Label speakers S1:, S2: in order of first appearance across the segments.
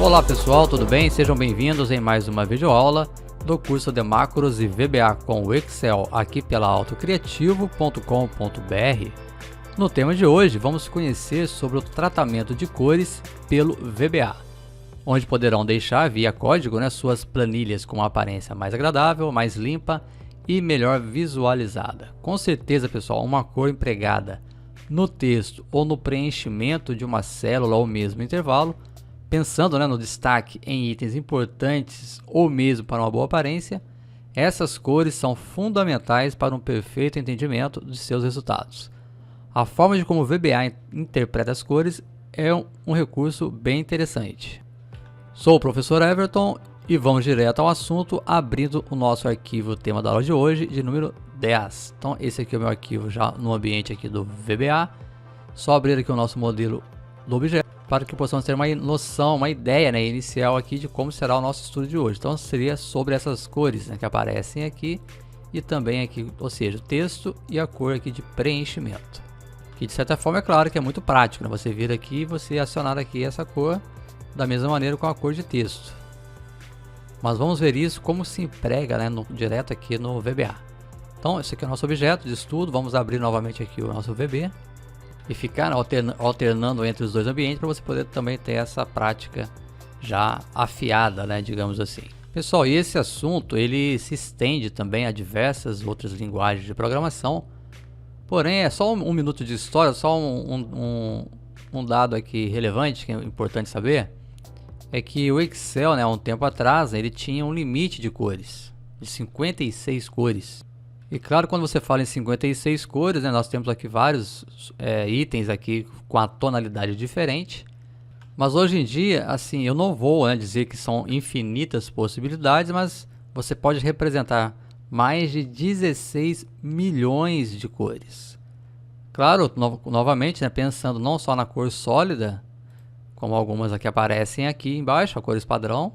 S1: Olá pessoal, tudo bem? Sejam bem-vindos em mais uma videoaula do curso de Macros e VBA com o Excel aqui pela autocriativo.com.br. No tema de hoje vamos conhecer sobre o tratamento de cores pelo VBA, onde poderão deixar via código suas planilhas com uma aparência mais agradável, mais limpa e melhor visualizada. Com certeza pessoal, uma cor empregada no texto ou no preenchimento de uma célula ou mesmo intervalo, pensando no destaque em itens importantes ou mesmo para uma boa aparência, essas cores são fundamentais para um perfeito entendimento de seus resultados. A forma de como o VBA interpreta as cores é um recurso bem interessante. Sou o professor Everton e vamos direto ao assunto, abrindo o nosso arquivo tema da aula de hoje, de número 10. Então esse aqui é o meu arquivo já no ambiente aqui do VBA. Só abrir aqui o nosso modelo do objeto, para que possamos ter uma noção, uma ideia inicial aqui de como será o nosso estudo de hoje. Então seria sobre essas cores que aparecem aqui e também aqui, ou seja, o texto e a cor aqui de preenchimento. Que de certa forma é claro que é muito prático, você vir aqui e você acionar aqui essa cor da mesma maneira com a cor de texto. Mas vamos ver isso como se emprega direto aqui no VBA. Então esse aqui é o nosso objeto de estudo, vamos abrir novamente aqui o nosso VB. E ficar alternando entre os dois ambientes para você poder também ter essa prática já afiada, digamos assim. Pessoal, e esse assunto ele se estende também a diversas outras linguagens de programação. Porém, é só um minuto de história, só um dado aqui relevante que é importante saber. É que o Excel, há um tempo atrás, ele tinha um limite de cores, de 56 cores. E claro, quando você fala em 56 cores, nós temos aqui vários itens aqui com a tonalidade diferente. Mas hoje em dia, assim, eu não vou dizer que são infinitas possibilidades, mas você pode representar mais de 16 milhões de cores. Claro, novamente, pensando não só na cor sólida, como algumas aqui aparecem aqui embaixo, a cores padrão,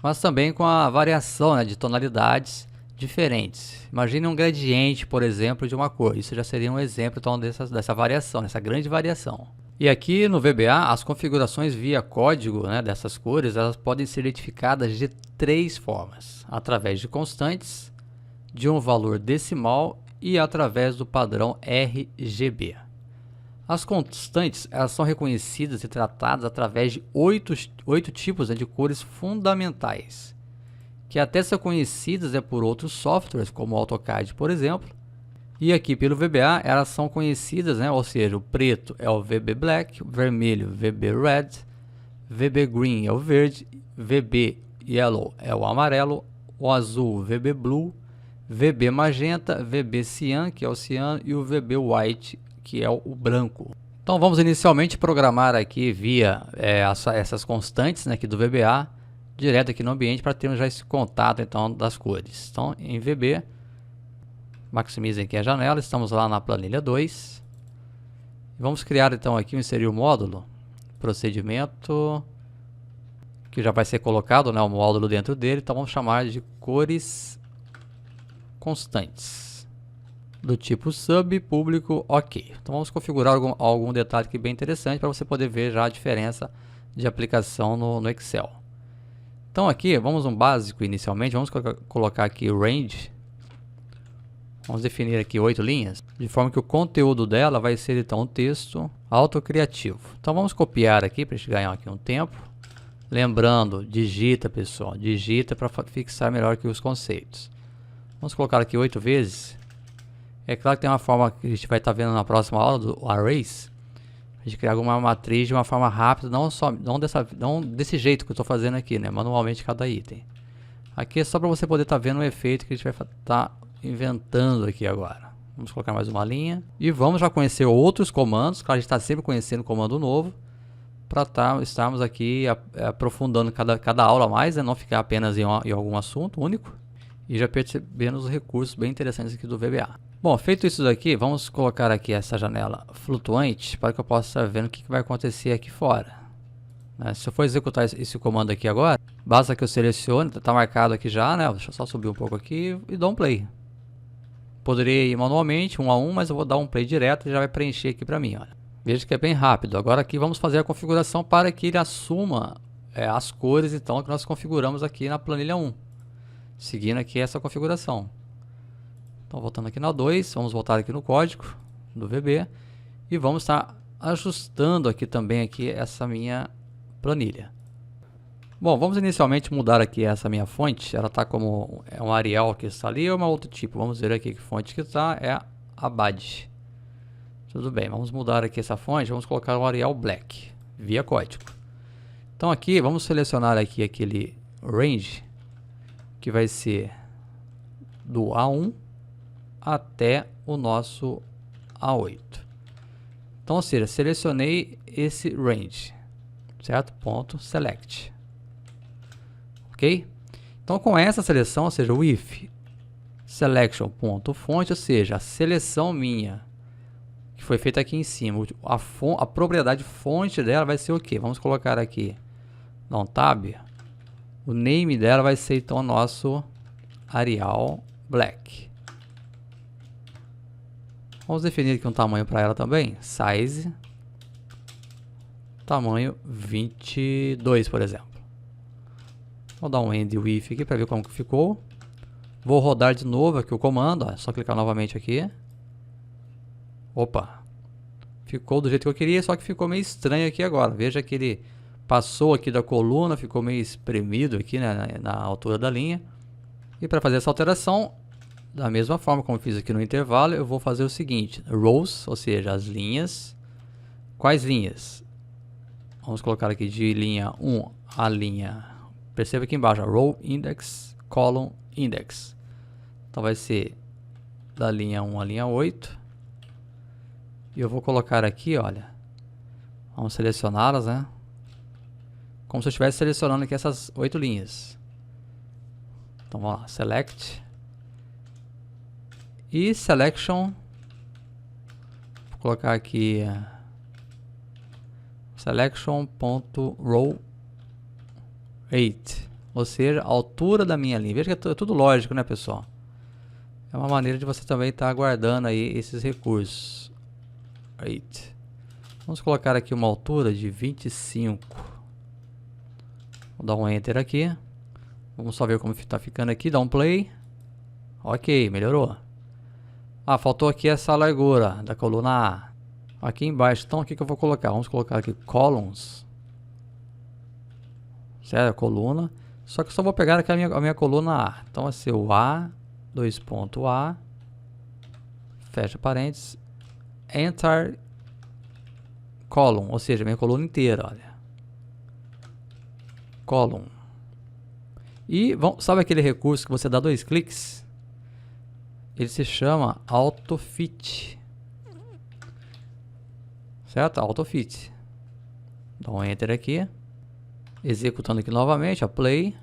S1: mas também com a variação de tonalidades diferentes. Imagine um gradiente, por exemplo, de uma cor. Isso já seria um exemplo então, dessa variação, dessa grande variação. E aqui no VBA, as configurações via código dessas cores, elas podem ser identificadas de três formas: através de constantes, de um valor decimal e através do padrão RGB. As constantes elas são reconhecidas e tratadas através de oito tipos de cores fundamentais, que até são conhecidas por outros softwares, como o AutoCAD, por exemplo. E aqui pelo VBA, elas são conhecidas, ou seja, o preto é o VB Black, o vermelho VB Red, VB Green é o verde, VB Yellow é o amarelo, o azul VB Blue, VB Magenta, VB Cyan, que é o ciano, e o VB White, que é o branco. Então vamos inicialmente programar aqui via essas constantes aqui do VBA, direto aqui no ambiente para termos já esse contato então das cores. Então em VB, maximizem aqui a janela, estamos lá na planilha 2. Vamos criar então aqui, inserir o módulo, procedimento, que já vai ser colocado o módulo dentro dele, então vamos chamar de cores constantes, do tipo sub, público, ok. Então vamos configurar algum detalhe aqui bem interessante para você poder ver já a diferença de aplicação no Excel. Então aqui, vamos um básico inicialmente, vamos colocar aqui o range, vamos definir aqui 8 linhas, de forma que o conteúdo dela vai ser então um texto autocriativo. Então vamos copiar aqui para a gente ganhar aqui um tempo, lembrando, digita pessoal, digita para fixar melhor aqui os conceitos. Vamos colocar aqui 8 vezes, é claro que tem uma forma que a gente vai estar vendo na próxima aula do arrays, de criar alguma matriz de uma forma rápida, não desse jeito que eu estou fazendo aqui, manualmente cada item. Aqui é só para você poder estar vendo o efeito que a gente vai estar inventando aqui agora. Vamos colocar mais uma linha e vamos já conhecer outros comandos, claro, a gente está sempre conhecendo comando novo, para estarmos aqui aprofundando cada aula a mais, não ficar apenas em algum assunto único, e já percebendo os recursos bem interessantes aqui do VBA. Bom, feito isso daqui, vamos colocar aqui essa janela flutuante para que eu possa estar vendo o que vai acontecer aqui fora. Se eu for executar esse comando aqui agora, basta que eu selecione, está marcado aqui já, deixa eu só subir um pouco aqui e dar um play. Poderia ir manualmente, um a um, mas eu vou dar um play direto e já vai preencher aqui para mim. Olha. Veja que é bem rápido. Agora aqui vamos fazer a configuração para que ele assuma as cores então que nós configuramos aqui na planilha 1, seguindo aqui essa configuração. Então voltando aqui na 2, vamos voltar aqui no código do VB e vamos estar ajustando aqui também aqui essa minha planilha. Bom, vamos inicialmente mudar aqui essa minha fonte. Ela está como um Arial que está ali ou uma outro tipo. Vamos ver aqui que fonte que está, é a BAD. Tudo bem, vamos mudar aqui essa fonte, vamos colocar o Arial Black via código. Então aqui vamos selecionar aqui aquele range que vai ser do A1 até o nosso A8. Então, ou seja, selecionei esse range, certo? Ponto select. Ok? Então, com essa seleção, ou seja, o if selection.fonte, ou seja, a seleção minha que foi feita aqui em cima, a propriedade fonte dela vai ser o que? Vamos colocar aqui, dá um tab, o name dela vai ser então o nosso Arial Black. Vamos definir aqui um tamanho para ela também, size, tamanho 22, por exemplo. Vou dar um end with aqui para ver como que ficou. Vou rodar de novo aqui o comando, ó, só clicar novamente aqui. Opa, ficou do jeito que eu queria, só que ficou meio estranho aqui agora. Veja que ele passou aqui da coluna, ficou meio espremido aqui, né, na altura da linha. E para fazer essa alteração, da mesma forma como eu fiz aqui no intervalo, eu vou fazer o seguinte, rows, ou seja, as linhas. Quais linhas? Vamos colocar aqui de linha 1 a linha, perceba aqui embaixo, row index, column index. Então vai ser da linha 1 à linha 8. E eu vou colocar aqui, olha, vamos selecioná-las, né? Como se eu estivesse selecionando aqui essas 8 linhas. Então vamos lá, select. E selection, vou colocar aqui selection.row 8, ou seja, a altura da minha linha. Veja que é tudo lógico, né, pessoal? É uma maneira de você também estar guardando aí esses recursos. 8. Vamos colocar aqui uma altura de 25. Vou dar um enter aqui. Vamos só ver como está ficando aqui, dá um play. Ok, melhorou. Ah, faltou aqui essa largura da coluna A. Aqui embaixo, então o que eu vou colocar? Vamos colocar aqui columns. Certo? A coluna. Só que eu só vou pegar aqui a minha coluna A. Então vai ser o A, 2.A, fecha parênteses, enter column, ou seja, minha coluna inteira, olha. Column. E sabe aquele recurso que você dá 2 cliques? Ele se chama AutoFit. Certo? AutoFit. Dá um enter aqui. Executando aqui novamente, a play.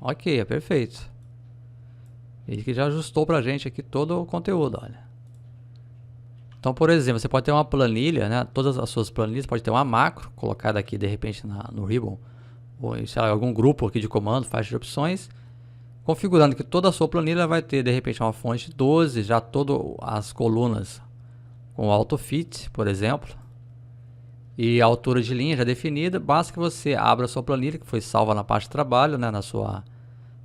S1: Ok, é perfeito. Ele que já ajustou pra gente aqui todo o conteúdo, olha. Então, por exemplo, você pode ter uma planilha, né? Todas as suas planilhas pode ter uma macro colocada aqui de repente no ribbon, ou sei lá, algum grupo aqui de comando, faixa de opções, configurando que toda a sua planilha vai ter de repente uma fonte 12, já todas as colunas com AutoFit, por exemplo, e a altura de linha já definida. Basta que você abra a sua planilha, que foi salva na pasta de trabalho, né, na sua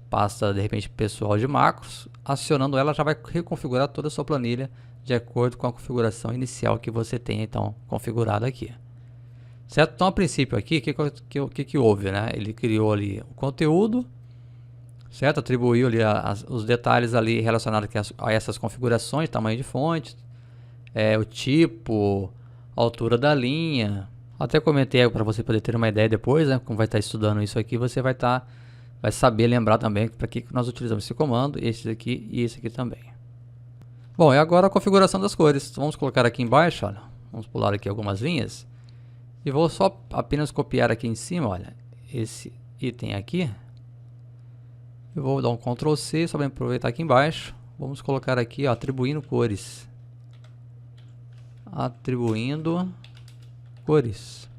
S1: pasta de repente pessoal de macros. Acionando ela já vai reconfigurar toda a sua planilha de acordo com a configuração inicial que você tem então configurada aqui, certo? Então, a princípio aqui, o que houve, né? Ele criou ali o conteúdo, certo? Atribuiu ali os detalhes ali relacionados a essas configurações, tamanho de fonte, o tipo, a altura da linha. Até comentei para você poder ter uma ideia depois, né? Como vai estar estudando isso aqui, você vai saber lembrar também para que nós utilizamos esse comando, esse aqui e esse aqui também. Bom, e agora a configuração das cores. Vamos colocar aqui embaixo, olha. Vamos pular aqui algumas linhas. E vou só apenas copiar aqui em cima, olha, esse item aqui. Eu vou dar um Ctrl C, só para aproveitar aqui embaixo. Vamos colocar aqui, ó, atribuindo cores. Atribuindo cores.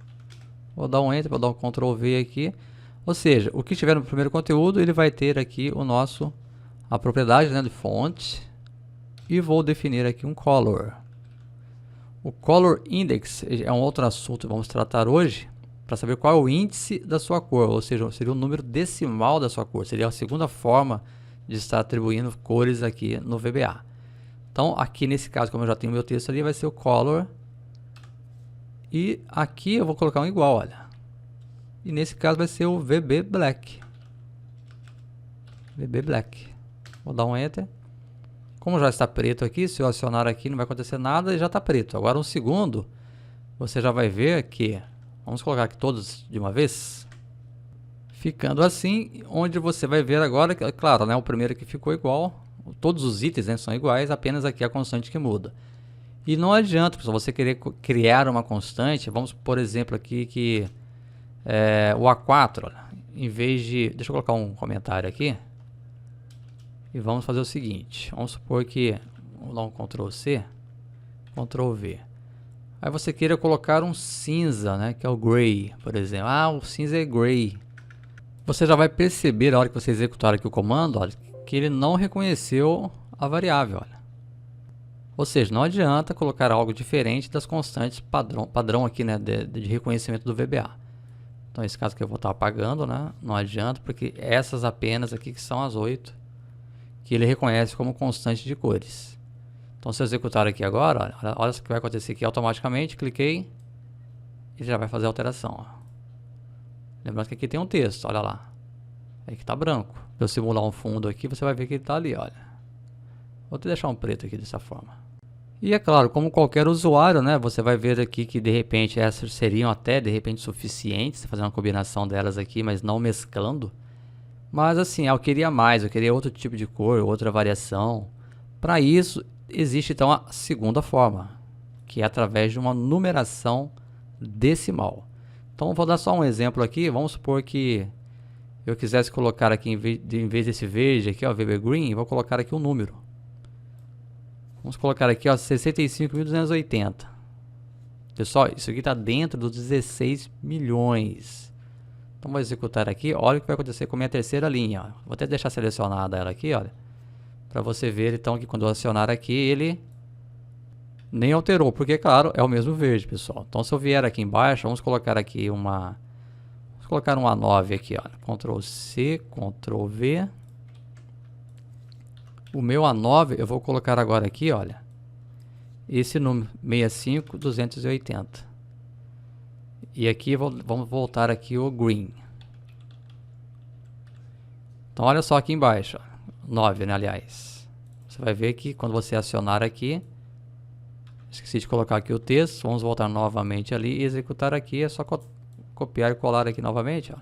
S1: Vou dar um Enter, vou dar um Ctrl V aqui. Ou seja, o que estiver no primeiro conteúdo, ele vai ter aqui a propriedade, né, de fonte. E vou definir aqui um color. O color index é um outro assunto que vamos tratar hoje. para saber qual é o índice da sua cor, ou seja, seria o número decimal da sua cor. Seria a segunda forma de estar atribuindo cores aqui no VBA. Então, aqui nesse caso, como eu já tenho meu texto ali, vai ser o color. E aqui eu vou colocar um igual, olha. E nesse caso vai ser o VB Black. VB Black. Vou dar um Enter. Como já está preto aqui, se eu acionar aqui não vai acontecer nada e já está preto. Agora um segundo, você já vai ver que... Vamos colocar aqui todos de uma vez. Ficando assim, onde você vai ver agora, claro, né, o primeiro aqui ficou igual. Todos os itens, né, são iguais, apenas aqui a constante que muda. E não adianta, pessoal, você querer criar uma constante. Vamos, por exemplo, aqui que o A4, olha, em vez de... Deixa eu colocar um comentário aqui. E vamos fazer o seguinte. Vamos supor que... Vamos dar um Ctrl C, Ctrl V. Aí você queira colocar um cinza, né, que é o gray, por exemplo. Ah, o cinza é gray. Você já vai perceber, na hora que você executar aqui o comando, olha, que ele não reconheceu a variável, olha. Ou seja, não adianta colocar algo diferente das constantes padrão aqui, né, de reconhecimento do VBA. Então, nesse caso aqui eu vou estar apagando, né, não adianta, porque essas apenas aqui que são as 8, que ele reconhece como constante de cores. Então, se eu executar aqui agora, olha o que vai acontecer aqui automaticamente. Cliquei e já vai fazer a alteração. Ó. Lembrando que aqui tem um texto, olha lá. Aqui está branco. Se eu simular um fundo aqui, você vai ver que ele está ali, olha. Vou até deixar um preto aqui dessa forma. E é claro, como qualquer usuário, né, você vai ver aqui que de repente essas seriam até de repente suficientes, fazer uma combinação delas aqui, mas não mesclando. Mas assim, eu queria mais, eu queria outro tipo de cor, outra variação. Para isso, existe então a segunda forma, que é através de uma numeração decimal. Então, vou dar só um exemplo aqui. Vamos supor que eu quisesse colocar aqui, em vez desse verde aqui, ó, VB Green, vou colocar aqui um número. Vamos colocar aqui, ó, 65.280. Pessoal, isso aqui está dentro dos 16 milhões. Então, vou executar aqui. Olha o que vai acontecer com a minha terceira linha. Ó. Vou até deixar selecionada ela aqui, olha. Para você ver, então, que quando eu acionar aqui, ele nem alterou. Porque, claro, é o mesmo verde, pessoal. Então, se eu vier aqui embaixo, vamos colocar aqui uma... Vamos colocar um A9 aqui, olha. Ctrl C, Ctrl V. O meu A9, eu vou colocar agora aqui, olha. Esse número, 65.280. E aqui, vamos voltar aqui o green. Então, olha só aqui embaixo, ó. 9, né, aliás. Você vai ver que quando você acionar aqui, esqueci de colocar aqui o texto, vamos voltar novamente ali e executar aqui, é só copiar e colar aqui novamente, ó.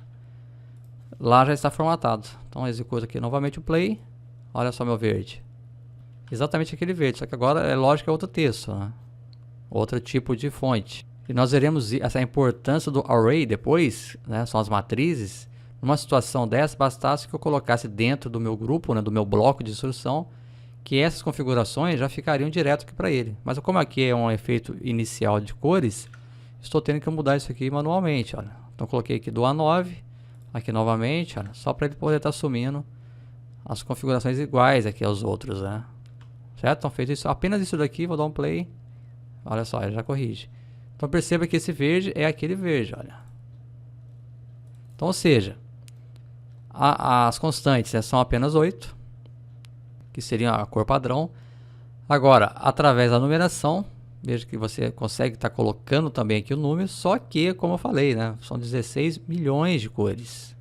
S1: Lá já está formatado. Então executa aqui novamente o play. Olha só meu verde. Exatamente aquele verde, só que agora é lógico que é outro texto, né? Outro tipo de fonte. E nós veremos essa importância do array depois, né? São as matrizes. Numa situação dessa, bastasse que eu colocasse dentro do meu grupo, né, do meu bloco de instrução, que essas configurações já ficariam direto aqui para ele. Mas como aqui é um efeito inicial de cores, estou tendo que mudar isso aqui manualmente. Olha. Então coloquei aqui do A9, aqui novamente, olha, só para ele poder estar assumindo as configurações iguais aqui aos outros, né? Certo? Então feito isso, apenas isso daqui, vou dar um play. Olha só, ele já corrige. Então perceba que esse verde é aquele verde, olha. Então, ou seja, as constantes, né, são apenas 8, que seriam a cor padrão. Agora, através da numeração, veja que você consegue estar colocando também aqui o número, só que, como eu falei, né, são 16 milhões de cores.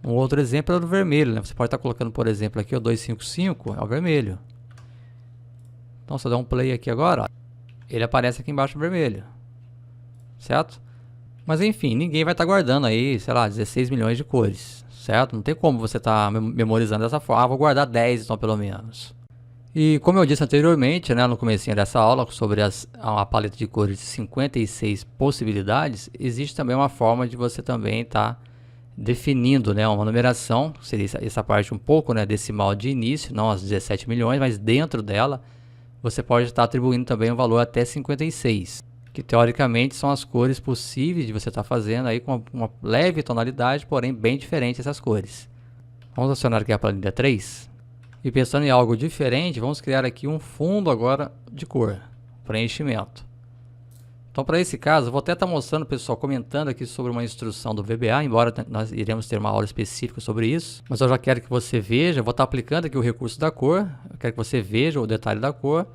S1: Um outro exemplo é o do vermelho, né? Você pode estar colocando, por exemplo, aqui o 255, é o vermelho. Então, se eu der um play aqui agora, ó, ele aparece aqui embaixo vermelho, certo? Mas enfim, ninguém vai estar guardando aí, sei lá, 16 milhões de cores, certo? Não tem como você estar memorizando dessa forma. Ah, vou guardar 10 então, pelo menos. E como eu disse anteriormente, né, no comecinho dessa aula, sobre a paleta de cores de 56 possibilidades, existe também uma forma de você também estar definindo, né, uma numeração, seria essa parte um pouco, né, decimal de início, não as 17 milhões, mas dentro dela você pode estar atribuindo também um valor até 56. Que teoricamente são as cores possíveis de você estar fazendo aí com uma leve tonalidade, porém bem diferente essas cores. Vamos acionar aqui a planilha 3. E pensando em algo diferente, vamos criar aqui um fundo agora de cor, preenchimento. Então, para esse caso, eu vou até estar mostrando, pessoal, comentando aqui sobre uma instrução do VBA, embora nós iremos ter uma aula específica sobre isso. Mas eu já quero que você veja, eu vou estar aplicando aqui o recurso da cor, eu quero que você veja o detalhe da cor.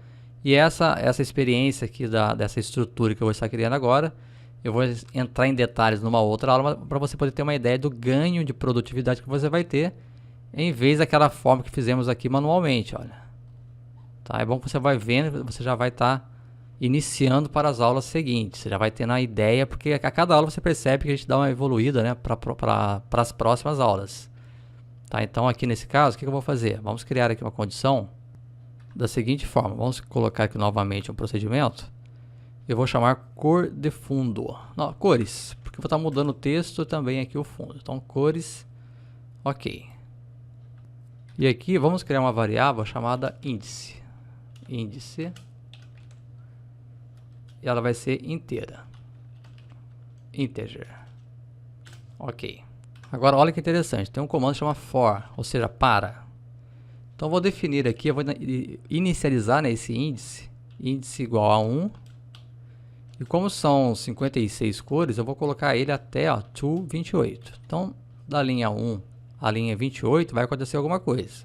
S1: E essa experiência aqui dessa estrutura que eu vou estar criando agora, eu vou entrar em detalhes numa outra aula para você poder ter uma ideia do ganho de produtividade que você vai ter, em vez daquela forma que fizemos aqui manualmente, olha. Tá? É bom que você vai vendo, você já vai estar iniciando para as aulas seguintes, você já vai tendo a ideia, porque a cada aula você percebe que a gente dá uma evoluída, né, para as próximas aulas. Tá? Então aqui nesse caso, o que eu vou fazer? Vamos criar aqui uma condição da seguinte forma, vamos colocar aqui novamente um procedimento, eu vou chamar cor de fundo, não, cores, porque eu vou estar mudando o texto também aqui o fundo, então cores, ok. E aqui vamos criar uma variável chamada índice, e ela vai ser inteira, integer, ok. Agora olha que interessante, tem um comando que chama for, ou seja, para. Então vou definir aqui, eu vou inicializar nesse índice igual a 1, e como são 56 cores, eu vou colocar ele até to 28. Então da linha 1 à linha 28 vai acontecer alguma coisa.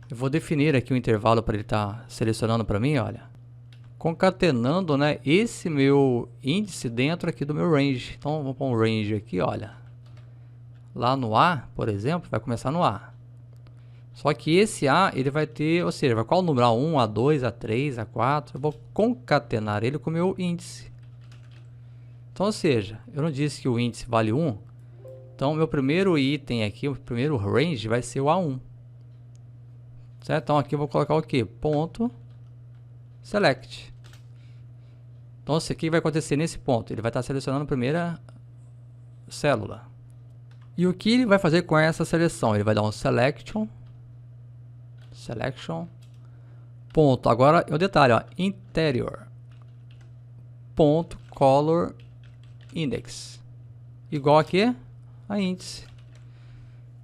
S1: Eu vou definir aqui um intervalo para ele estar selecionando para mim, olha, concatenando, né, esse meu índice dentro aqui do meu range. Então vou pôr um range aqui, olha, lá no A, por exemplo, vai começar no A. Só que esse A, ele vai ter, ou seja, vai qual o número? A1, A2, A3, A4, eu vou concatenar ele com o meu índice. Então, ou seja, eu não disse que o índice vale 1, então meu primeiro item aqui, o primeiro range vai ser o A1. Certo? Então aqui eu vou colocar o quê? Ponto select. Então isso aqui vai acontecer nesse ponto, ele vai estar selecionando a primeira célula. E o que ele vai fazer com essa seleção? Ele vai dar um selection, ponto, agora o detalhe, ó, interior, ponto, color, index, igual aqui a índice.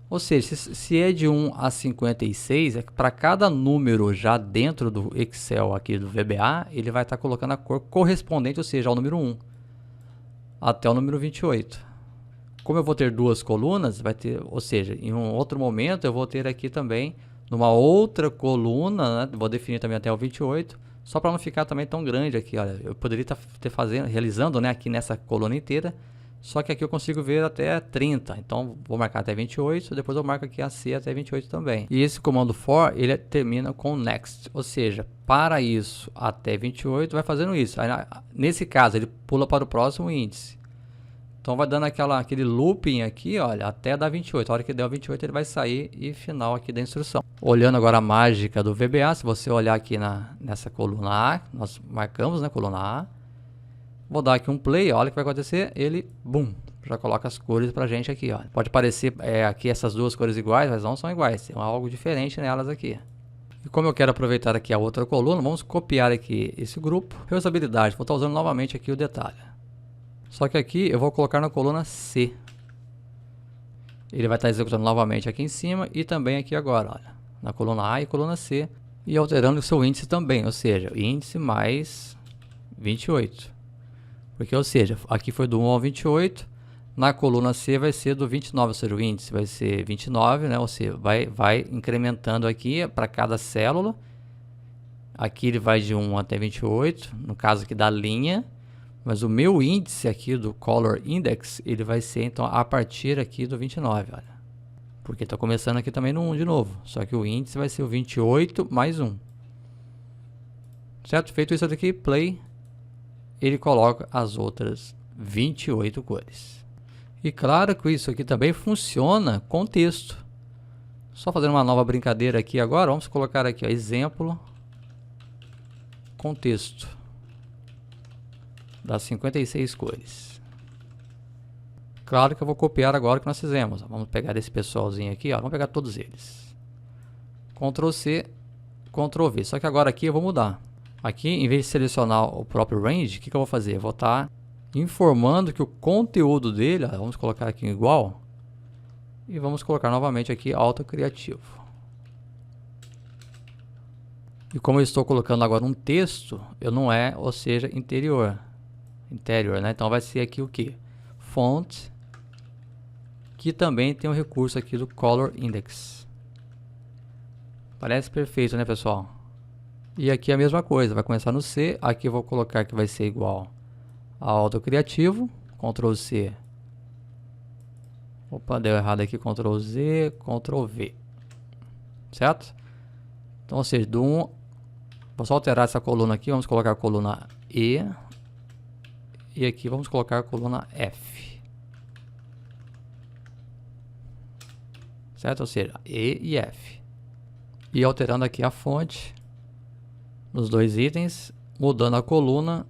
S1: Ou seja, se é de 1 a 56, é que para cada número já dentro do Excel aqui do VBA, ele vai estar colocando a cor correspondente, ou seja, ao número 1 até o número 28. Como eu vou ter duas colunas, vai ter, ou seja, em um outro momento eu vou ter aqui também, numa outra coluna, né, vou definir também até o 28, só para não ficar também tão grande aqui, olha, eu poderia estar realizando, né, aqui nessa coluna inteira, só que aqui eu consigo ver até 30, então vou marcar até 28, depois eu marco aqui a C até 28 também. E esse comando for, ele termina com next, ou seja, para isso até 28 vai fazendo isso. Aí, nesse caso ele pula para o próximo índice. Então vai dando aquele looping aqui, olha, até dar 28. A hora que der o 28 ele vai sair e final aqui da instrução. Olhando agora a mágica do VBA, se você olhar aqui nessa coluna A, nós marcamos, né, coluna A. Vou dar aqui um play, olha o que vai acontecer, ele, bum, já coloca as cores pra gente aqui, ó. Pode parecer aqui essas duas cores iguais, mas não são iguais, tem algo diferente nelas aqui. E como eu quero aproveitar aqui a outra coluna, vamos copiar aqui esse grupo. Reusabilidade, vou estar usando novamente aqui o detalhe. Só que aqui eu vou colocar na coluna C. Ele vai estar executando novamente aqui em cima e também aqui agora, olha, na coluna A e coluna C. E alterando o seu índice também, ou seja, índice mais 28. Porque, ou seja, aqui foi do 1 ao 28, na coluna C vai ser do 29, ou seja, o índice vai ser 29, né? Ou seja, vai incrementando aqui para cada célula. Aqui ele vai de 1 até 28, no caso aqui da linha, mas o meu índice aqui do Color Index, ele vai ser então a partir aqui do 29, olha. Porque está começando aqui também no 1 de novo, só que o índice vai ser o 28 mais 1. Certo? Feito isso aqui, play. Ele coloca as outras 28 cores. E claro que isso aqui também funciona com texto. Só fazendo uma nova brincadeira aqui agora, vamos colocar aqui, ó, exemplo com texto das 56 cores. Claro que eu vou copiar agora o que nós fizemos. Vamos pegar esse pessoalzinho aqui, ó, vamos pegar todos eles. Ctrl C, Ctrl V. Só que agora aqui eu vou mudar. Aqui, em vez de selecionar o próprio range, o que eu vou fazer? Eu vou estar informando que o conteúdo dele, ó, vamos colocar aqui igual, e vamos colocar novamente aqui autocriativo. E como eu estou colocando agora um texto, eu não é, ou seja, interior. Interior, né? Então vai ser aqui o que? Font, que também tem o recurso aqui do Color Index. Parece perfeito, né, pessoal? E aqui a mesma coisa, vai começar no C, aqui eu vou colocar que vai ser igual ao autocriativo, Ctrl C. Opa, deu errado aqui, Ctrl Z, Ctrl V. Certo? Então, ou seja, do 1, vou só alterar essa coluna aqui, vamos colocar a coluna E. E aqui vamos colocar a coluna F. Certo? Ou seja, E e F. E alterando aqui a fonte nos dois itens, mudando a coluna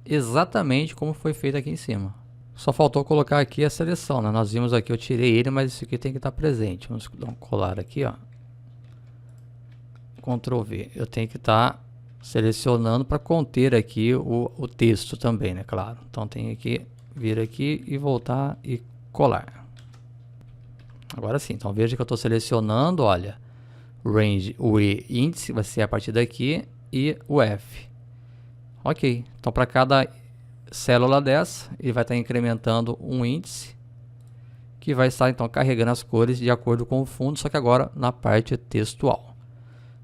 S1: exatamente como foi feito aqui em cima. Só faltou colocar aqui a seleção, né? Nós vimos aqui, eu tirei ele, mas isso aqui tem que estar presente. Vamos dar um colar aqui, ó. Ctrl V. Eu tenho que estar selecionando para conter aqui o texto também, né? Claro. Então tem que vir aqui e voltar e colar. Agora sim. Então veja que eu estou selecionando, olha, range, o E índice vai ser a partir daqui e o F. Ok. Então para cada célula dessa, ele vai estar incrementando um índice que vai estar então carregando as cores de acordo com o fundo, só que agora na parte textual.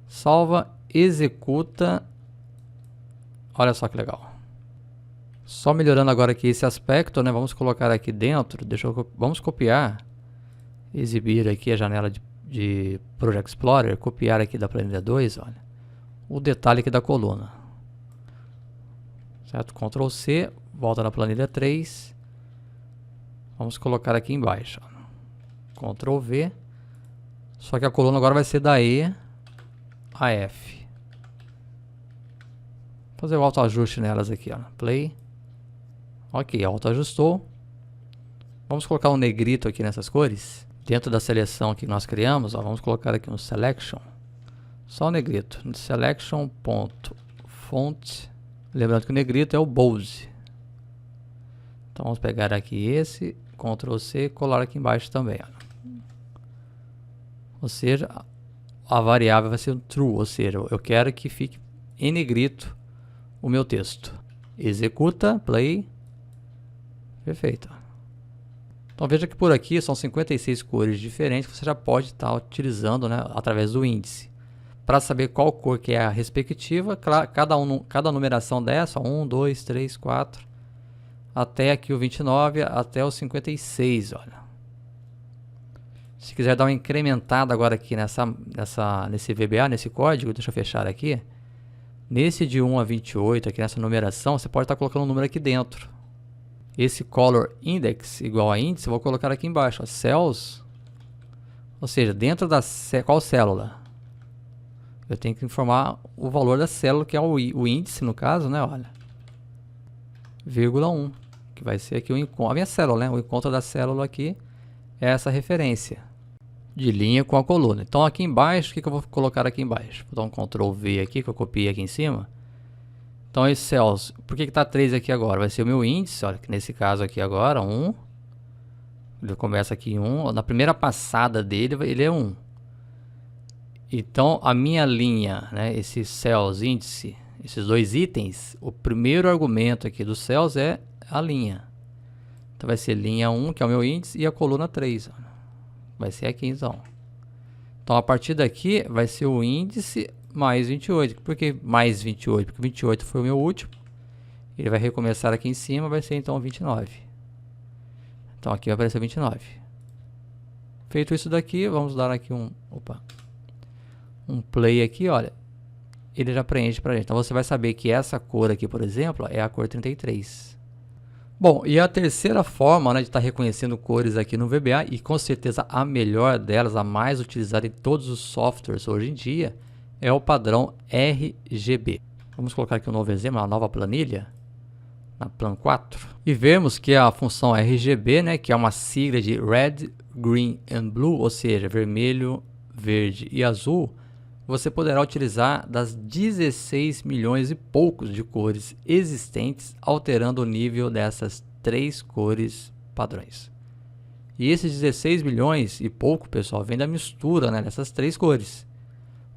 S1: Salva, executa. Olha só que legal. Só melhorando agora aqui esse aspecto, né? Vamos colocar aqui dentro, vamos copiar, exibir aqui a janela de Project Explorer, copiar aqui da planilha 2, olha, o detalhe aqui da coluna. Certo? Ctrl C, volta na planilha 3. Vamos colocar aqui embaixo. Ctrl V. Só que a coluna agora vai ser da E a F. Vou fazer o autoajuste nelas aqui, ó. Play. Ok, autoajustou. Vamos colocar um negrito aqui nessas cores. Dentro da seleção que nós criamos, ó, vamos colocar aqui um selection. Só o negrito. Selection.font. Lembrando que o negrito é o bold. Então vamos pegar aqui esse, Ctrl C e colar aqui embaixo também. Ó. Ou seja, a variável vai ser um true, ou seja, eu quero que fique em negrito o meu texto. Executa, play. Perfeito. Então veja que por aqui são 56 cores diferentes que você já pode estar utilizando, né, através do índice. Para saber qual cor que é a respectiva, cada numeração dessa, 1, 2, 3, 4, até aqui o 29, até o 56, olha. Se quiser dar uma incrementada agora aqui nesse VBA, nesse código, deixa eu fechar aqui. Nesse de 1 a 28, aqui nessa numeração, você pode estar colocando um número aqui dentro. Esse color index igual a índice, eu vou colocar aqui embaixo, ó, cells, ou seja, dentro da qual célula? Eu tenho que informar o valor da célula, que é o índice, no caso, né? Olha, vírgula 1, que vai ser aqui a minha célula, né? O encontro da célula aqui é essa referência de linha com a coluna. Então aqui embaixo, o que eu vou colocar aqui embaixo? Vou dar um Ctrl V aqui, que eu copiei aqui em cima. Então esse cells, por que está 3 aqui agora? Vai ser o meu índice, olha, que nesse caso aqui agora, 1. Ele começa aqui em 1, na primeira passada dele, ele é 1. Então, a minha linha, né, esse cells índice, esses dois itens, o primeiro argumento aqui do cells é a linha. Então, vai ser linha 1, que é o meu índice, e a coluna 3. Ó. Vai ser aqui, então. Então, a partir daqui, vai ser o índice mais 28. Por que mais 28? Porque 28 foi o meu último. Ele vai recomeçar aqui em cima, vai ser, então, 29. Então, aqui vai aparecer 29. Feito isso daqui, vamos dar aqui um play aqui, olha, ele já preenche pra gente. Então você vai saber que essa cor aqui, por exemplo, é a cor 33. Bom, e a terceira forma, né, de estar reconhecendo cores aqui no VBA, e com certeza a melhor delas, a mais utilizada em todos os softwares hoje em dia, é o padrão RGB. Vamos colocar aqui um novo exemplo, uma nova planilha, na Plan 4, e vemos que a função RGB, né, que é uma sigla de Red, Green and Blue, ou seja, vermelho, verde e azul, você poderá utilizar das 16 milhões e poucos de cores existentes, alterando o nível dessas 3 cores padrões. E esses 16 milhões e pouco, pessoal, vem da mistura, né, dessas 3 cores.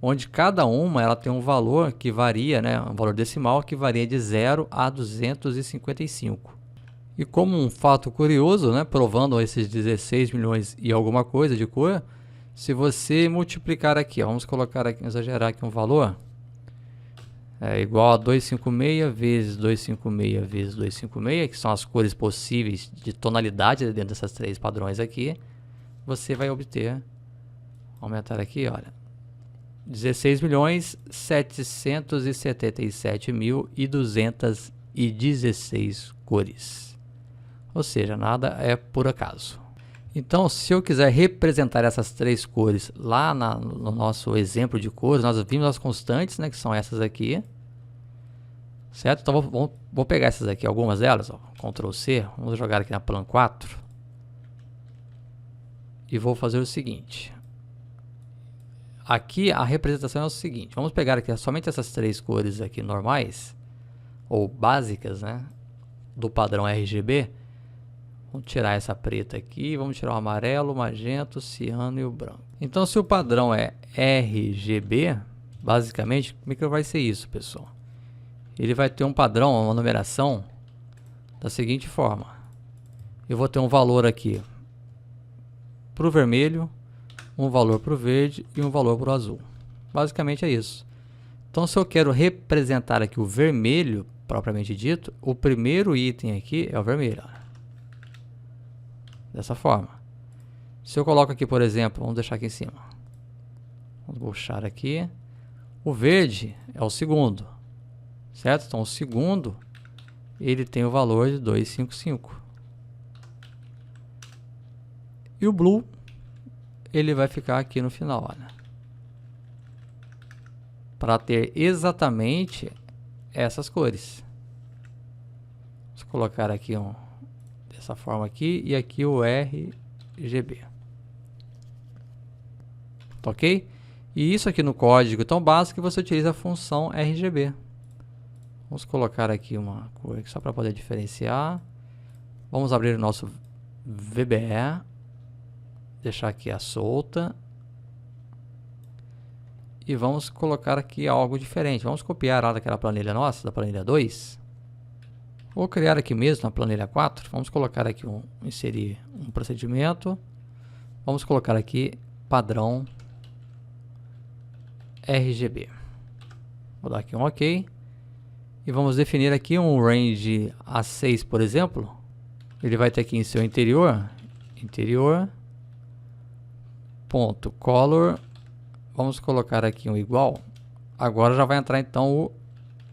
S1: onde cada uma ela tem um valor que varia, né, um valor decimal que varia de 0 a 255. E como um fato curioso, né, provando esses 16 milhões e alguma coisa de cor, se você multiplicar aqui, ó, vamos colocar aqui, exagerar aqui um valor, é igual a 256 vezes 256 vezes 256, que são as cores possíveis de tonalidade dentro dessas três padrões aqui, você vai obter, aumentar aqui, olha, 16.777.216 cores. Ou seja, nada é por acaso. Então, se eu quiser representar essas três cores lá no nosso exemplo de cores, nós vimos as constantes, né, que são essas aqui. Certo? Então, vou pegar essas aqui, algumas delas, ó, Ctrl C, vamos jogar aqui na Plan 4. E vou fazer o seguinte. Aqui a representação é o seguinte, vamos pegar aqui somente essas três cores aqui normais, ou básicas, né, do padrão RGB. Vamos tirar essa preta aqui, vamos tirar o amarelo, o magenta, o ciano e o branco. Então, se o padrão é RGB, basicamente, como é que vai ser isso, pessoal? Ele vai ter um padrão, uma numeração, da seguinte forma. Eu vou ter um valor aqui para o vermelho, um valor para o verde e um valor para o azul. Basicamente é isso. Então, se eu quero representar aqui o vermelho, propriamente dito, o primeiro item aqui é o vermelho. Ó. Dessa forma. Se eu coloco aqui, por exemplo, vamos deixar aqui em cima. Vamos puxar aqui. O verde é o segundo. Certo? Então, o segundo, ele tem o valor de 255. E o blue, ele vai ficar aqui no final, olha. Para ter exatamente essas cores. Vamos colocar aqui dessa forma aqui e aqui o RGB. Tá ok? E isso aqui no código tão básico que você utiliza a função RGB. Vamos colocar aqui uma cor aqui só para poder diferenciar. Vamos abrir o nosso VBE. Deixar aqui a solta. E vamos colocar aqui algo diferente. Vamos copiar lá daquela planilha nossa, da planilha 2. Vou criar aqui mesmo na planilha 4. Vamos colocar aqui inserir um procedimento. Vamos colocar aqui padrão RGB. Vou dar aqui um OK. E vamos definir aqui um range A6, por exemplo. Ele vai ter aqui em seu interior. Ponto color. Vamos colocar aqui um igual. Agora já vai entrar então o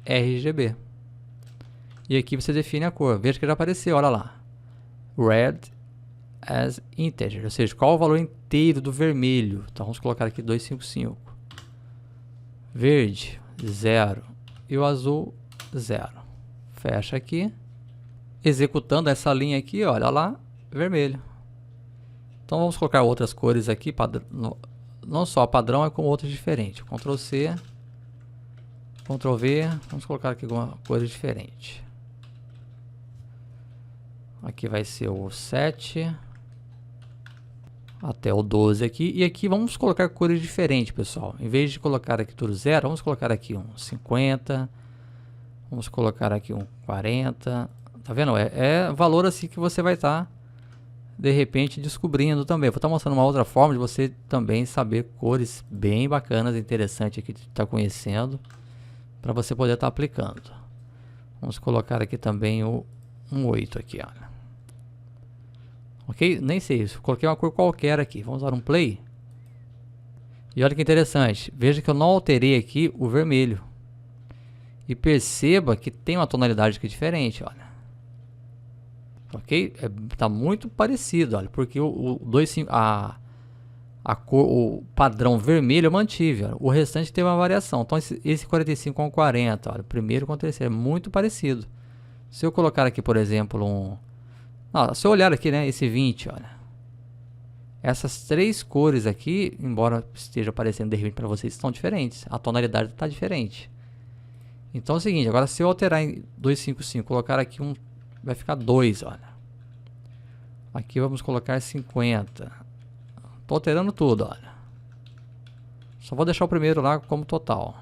S1: RGB. E aqui você define a cor. Veja que já apareceu, olha lá. Red as integer. Ou seja, qual o valor inteiro do vermelho. Então vamos colocar aqui 255. Verde, 0. E o azul, 0. Fecha aqui. Executando essa linha aqui, olha lá, vermelho. Então vamos colocar outras cores aqui, não só padrão, é como outras diferentes. Ctrl C, Ctrl V, vamos colocar aqui alguma coisa diferente. Aqui vai ser o 7 até o 12 aqui. E aqui vamos colocar cores diferentes, pessoal. Em vez de colocar aqui tudo 0, vamos colocar aqui um 50. Vamos colocar aqui um 40. Tá vendo? É valor assim que você vai estar, de repente, descobrindo também. Vou estar mostrando uma outra forma de você também saber cores bem bacanas e interessantes aqui de estar conhecendo, para você poder estar aplicando. Vamos colocar aqui também um 8 aqui, olha. Ok? Nem sei isso. Coloquei uma cor qualquer aqui. Vamos dar um play. E olha que interessante. Veja que eu não alterei aqui o vermelho. E perceba que tem uma tonalidade aqui diferente, olha. Ok? Tá muito parecido, olha. Porque o padrão vermelho eu mantive, olha. O restante teve uma variação. Então esse 45 com 40, olha. Primeiro com o terceiro. É muito parecido. Se eu colocar aqui, por exemplo, se eu olhar aqui, né, esse 20, olha. Essas três cores aqui, embora esteja aparecendo de repente para vocês, estão diferentes. A tonalidade está diferente. Então é o seguinte, agora se eu alterar em 255, colocar aqui vai ficar 2, olha. Aqui vamos colocar 50. Estou alterando tudo, olha. Só vou deixar o primeiro lá como total.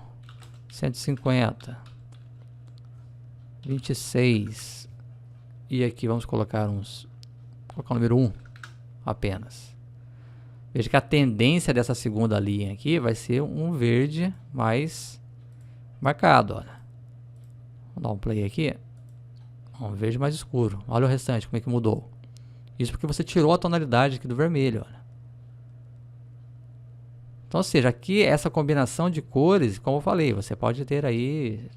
S1: 150. 26. E aqui vamos colocar uns... Vou colocar o número 1 apenas. Veja que a tendência dessa segunda linha aqui vai ser um verde mais marcado, olha. Vou dar um play aqui. Um verde mais escuro. Olha o restante, como é que mudou. Isso porque você tirou a tonalidade aqui do vermelho, olha. Então, ou seja, aqui essa combinação de cores, como eu falei, você pode ter aí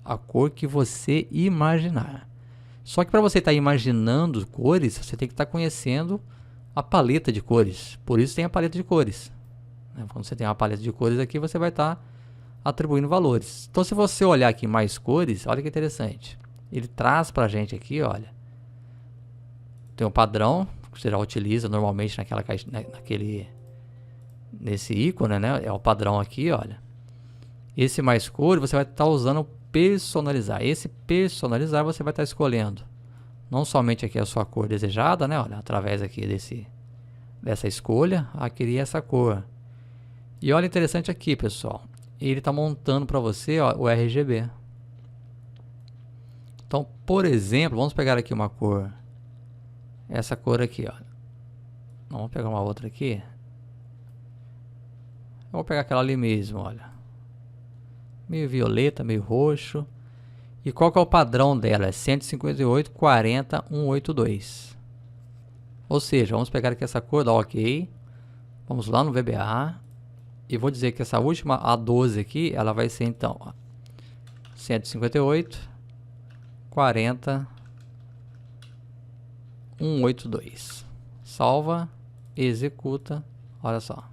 S1: a cor que você imaginar. Só que para você estar imaginando cores, você tem que estar conhecendo a paleta de cores. Por isso tem a paleta de cores. Quando você tem uma paleta de cores aqui, você vai estar atribuindo valores. Então, se você olhar aqui mais cores, olha que interessante. Ele traz para a gente aqui, olha. Tem um padrão que você já utiliza normalmente naquela caixa, nesse ícone, né? É o padrão aqui, olha. Esse mais cores você vai estar usando personalizar. Esse personalizar você vai estar escolhendo não somente aqui a sua cor desejada, né? Olha, através aqui dessa escolha, queria essa cor. E olha interessante aqui, pessoal. Ele está montando para você, ó, o RGB. Então, por exemplo, vamos pegar aqui uma cor. Essa cor aqui, ó. Vamos pegar uma outra aqui. Eu vou pegar aquela ali mesmo, olha. Meio violeta, meio roxo. E qual que é o padrão dela? É 158, 40, 182. Ou seja, vamos pegar aqui essa cor, dar OK. Vamos lá no VBA. E vou dizer que essa última, a 12 aqui, ela vai ser então, ó, 158, 40, 182. Salva, executa, olha só.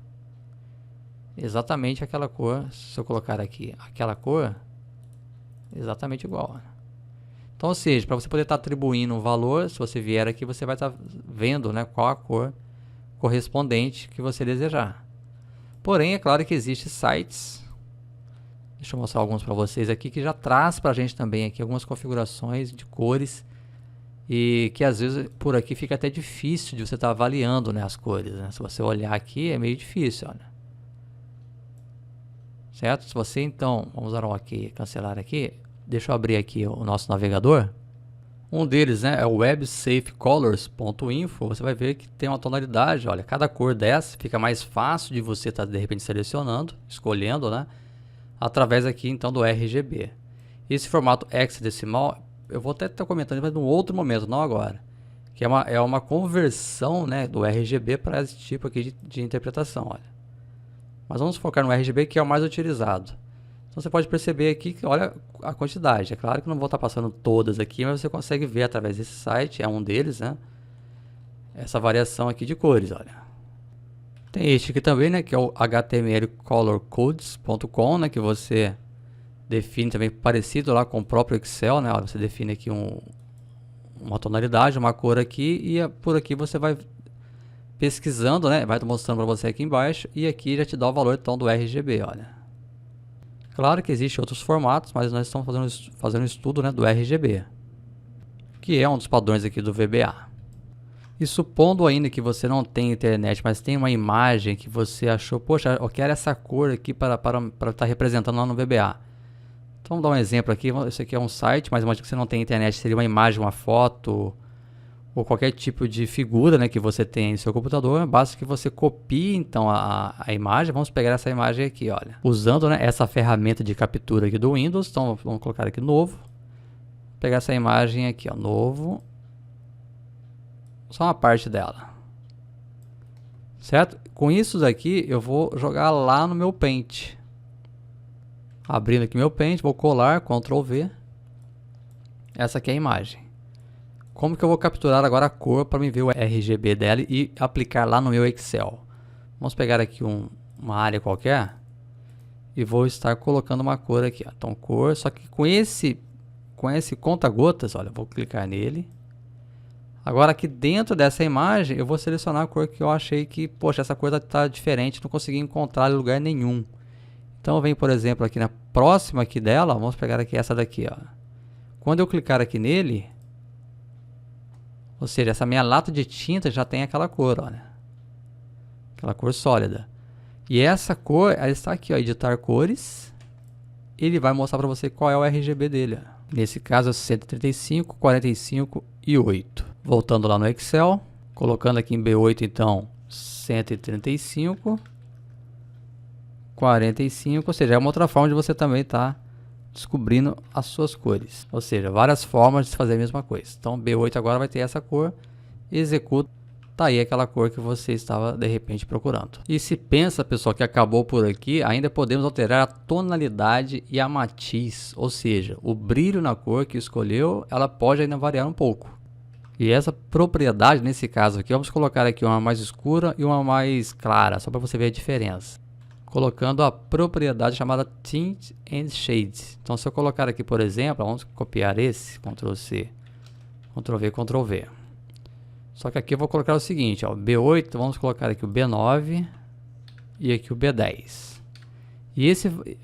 S1: Exatamente aquela cor, se eu colocar aqui aquela cor, exatamente igual. Então, ou seja, para você poder estar atribuindo um valor, se você vier aqui, você vai estar vendo, né, qual a cor correspondente que você desejar. Porém, é claro que existem sites, deixa eu mostrar alguns para vocês aqui, que já traz para a gente também aqui algumas configurações de cores e que às vezes por aqui fica até difícil de você estar avaliando, né, as cores, né? Se você olhar aqui é meio difícil, olha. Certo? Se você então, vamos dar um OK, cancelar aqui, deixa eu abrir aqui o nosso navegador. Um deles, né, é o websafecolors.info. Você vai ver que tem uma tonalidade, olha, cada cor dessa fica mais fácil de você estar de repente selecionando, escolhendo, né, através aqui então do RGB. Esse formato hexadecimal, eu vou até estar comentando mas num outro momento, não agora, que é uma conversão, né, do RGB para esse tipo aqui de interpretação, olha. Mas vamos focar no RGB, que é o mais utilizado. Então você pode perceber aqui que olha a quantidade. É claro que não vou estar passando todas aqui, mas você consegue ver através desse site, é um deles, né? Essa variação aqui de cores, olha. Tem este aqui também, né, que é o htmlcolorcodes.com, né, que você define também parecido lá com o próprio Excel, né? Olha, você define aqui uma tonalidade, uma cor aqui e por aqui você vai pesquisando, né? Vai mostrando para você aqui embaixo e aqui já te dá o valor então do RGB, olha. Claro que existem outros formatos, mas nós estamos fazendo um estudo, né, do RGB, que é um dos padrões aqui do VBA. E supondo ainda que você não tem internet, mas tem uma imagem que você achou, poxa, eu quero essa cor aqui para estar representando lá no VBA. Então vamos dar um exemplo aqui, esse aqui é um site, mas imagina que você não tem internet, seria uma imagem, uma foto, ou qualquer tipo de figura, né, que você tem em seu computador, basta que você copie então a imagem. Vamos pegar essa imagem aqui, olha, usando, né, essa ferramenta de captura aqui do Windows. Então vamos colocar aqui novo, pegar essa imagem aqui, ó, novo, só uma parte dela, certo? Com isso daqui eu vou jogar lá no meu Paint, abrindo aqui meu Paint, vou colar, Ctrl V, essa aqui é a imagem. Como que eu vou capturar agora a cor para me ver o RGB dela e aplicar lá no meu Excel? Vamos pegar aqui uma área qualquer e vou estar colocando uma cor aqui, ó. Então cor, só que com esse conta-gotas, olha, vou clicar nele. Agora aqui dentro dessa imagem eu vou selecionar a cor que eu achei que, poxa, essa cor está diferente, não consegui encontrar em lugar nenhum. Então eu venho, por exemplo, aqui na próxima aqui dela, vamos pegar aqui essa daqui, ó. Quando eu clicar aqui nele, ou seja, essa minha lata de tinta já tem aquela cor, olha. Aquela cor sólida. E essa cor, ela está aqui, ó, editar cores. Ele vai mostrar para você qual é o RGB dele. Ó. Nesse caso é 135, 45 e 8. Voltando lá no Excel, colocando aqui em B8 então 135, 45, ou seja, é uma outra forma de você também estar descobrindo as suas cores. Ou seja, várias formas de fazer a mesma coisa. Então B8 agora vai ter essa cor, executa, tá aí aquela cor que você estava de repente procurando. E se pensa, pessoal, que acabou por aqui, ainda podemos alterar a tonalidade e a matiz, ou seja, o brilho na cor que escolheu, ela pode ainda variar um pouco. E essa propriedade, nesse caso aqui, vamos colocar aqui uma mais escura e uma mais clara, só para você ver a diferença. Colocando a propriedade chamada Tint and Shade. Então, se eu colocar aqui, por exemplo, vamos copiar esse, Ctrl C, Ctrl V, Ctrl V. Só que aqui eu vou colocar o seguinte, ó, B8, vamos colocar aqui o B9 e aqui o B10. E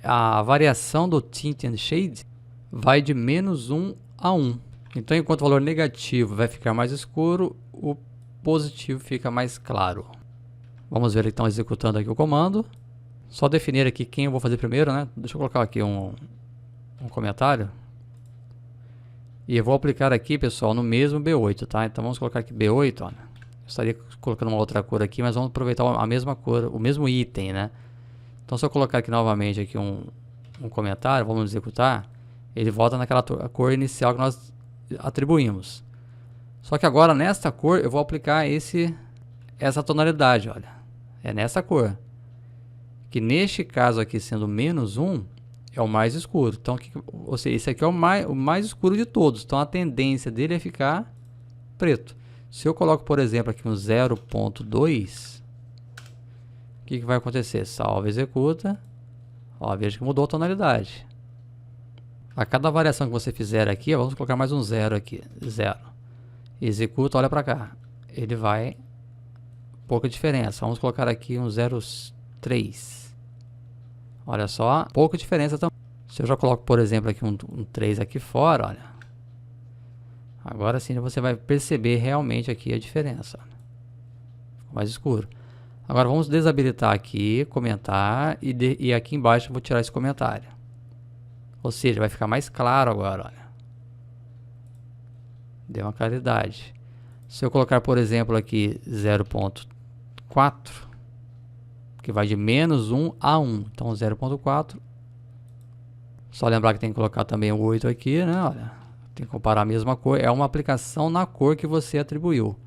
S1: a variação do Tint and Shade vai de -1 a 1. Então, enquanto o valor negativo vai ficar mais escuro, o positivo fica mais claro. Vamos ver então executando aqui o comando. Só definir aqui quem eu vou fazer primeiro, né? Deixa eu colocar aqui um comentário. E eu vou aplicar aqui, pessoal, no mesmo B8, tá? Então vamos colocar aqui B8, ó. Eu estaria colocando uma outra cor aqui, mas vamos aproveitar a mesma cor, o mesmo item, né? Então se eu colocar aqui novamente aqui um comentário, vamos executar, ele volta naquela cor inicial que nós atribuímos. Só que agora nesta cor eu vou aplicar essa tonalidade, olha. É nessa cor. Que neste caso aqui sendo -1 é o mais escuro. Então, ou seja, esse aqui é o mais escuro de todos. Então a tendência dele é ficar preto. Se eu coloco, por exemplo, aqui um 0.2, o que vai acontecer? Salva, executa. Ó, veja que mudou a tonalidade. A cada variação que você fizer aqui, ó, vamos colocar mais um 0 aqui. 0. Executa, olha para cá. Ele vai... pouca diferença. Vamos colocar aqui um 0.3. Olha só, pouca diferença também. Se eu já coloco, por exemplo, aqui um 3 aqui fora, olha. Agora sim você vai perceber realmente aqui a diferença. Ficou mais escuro. Agora vamos desabilitar aqui, comentar, e aqui embaixo eu vou tirar esse comentário. Ou seja, vai ficar mais claro agora, olha. Deu uma claridade. Se eu colocar, por exemplo, aqui 0.4, que vai de -1 a 1. Então 0.4. Só lembrar que tem que colocar também o 8 aqui, né? Olha, tem que comparar a mesma cor. É uma aplicação na cor que você atribuiu.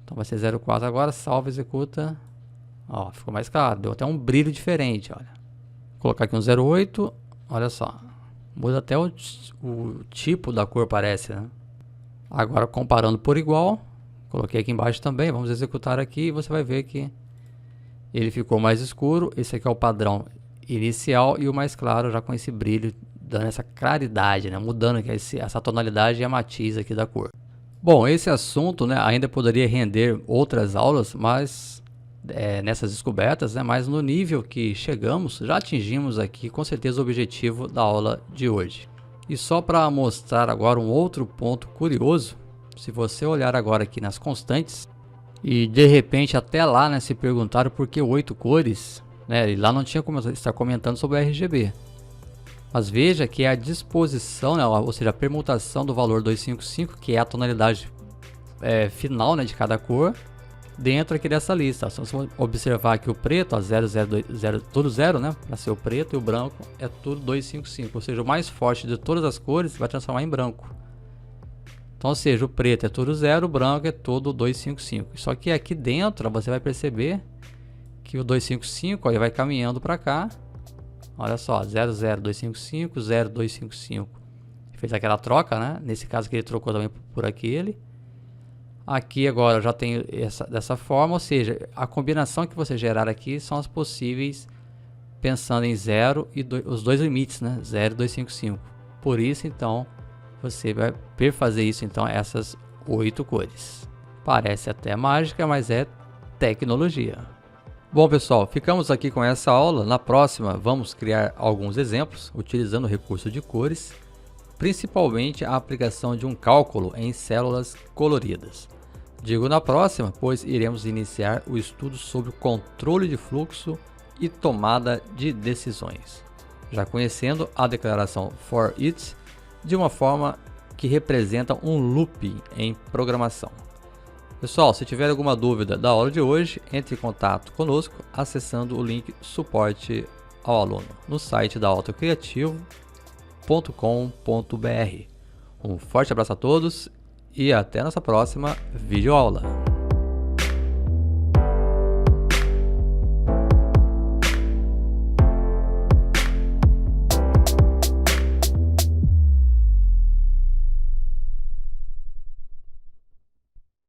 S1: Então vai ser 0.4 agora, salva, executa. Ó, ficou mais claro, deu até um brilho diferente, olha. Vou colocar aqui um 0.8, olha só. Muda até o tipo da cor, parece, né? Agora comparando por igual, coloquei aqui embaixo também, vamos executar aqui e você vai ver que ele ficou mais escuro. Esse aqui é o padrão inicial e o mais claro já com esse brilho, dando essa claridade, né? Mudando aqui essa tonalidade e a matiz aqui da cor. Bom, esse assunto, né, ainda poderia render outras aulas, mas nessas descobertas, né, mas no nível que chegamos, já atingimos aqui com certeza o objetivo da aula de hoje. E só para mostrar agora um outro ponto curioso, se você olhar agora aqui nas constantes, e de repente até lá, né, se perguntaram por que 8 cores, né, e lá não tinha como estar comentando sobre o RGB. Mas veja que é a disposição, né, ou seja, a permutação do valor 255, que é a tonalidade final, né, de cada cor, dentro aqui dessa lista. Se você observar aqui o preto, ó, 0, tudo 0, né, para ser o preto, e o branco é tudo 255, ou seja, o mais forte de todas as cores vai transformar em branco. Então, ou seja, o preto é tudo 0, o branco é todo 255. Só que aqui dentro você vai perceber que o 255, ó, ele vai caminhando para cá. Olha só, 00255, 0255. Fez aquela troca, né? Nesse caso que ele trocou também por aquele. Aqui agora eu já tenho dessa forma, ou seja, a combinação que você gerar aqui são as possíveis pensando em 0 e os dois limites, né? 0 e 255. Por isso, então, você vai fazer isso, então, essas 8 cores. Parece até mágica, mas é tecnologia. Bom, pessoal, ficamos aqui com essa aula. Na próxima, vamos criar alguns exemplos utilizando o recurso de cores, principalmente a aplicação de um cálculo em células coloridas. Digo na próxima, pois iremos iniciar o estudo sobre o controle de fluxo e tomada de decisões, já conhecendo a declaração for each de uma forma que representa um loop em programação. Pessoal, se tiver alguma dúvida da aula de hoje, entre em contato conosco acessando o link suporte ao aluno no site da autocriativo.com.br. Um forte abraço a todos e até nossa próxima videoaula.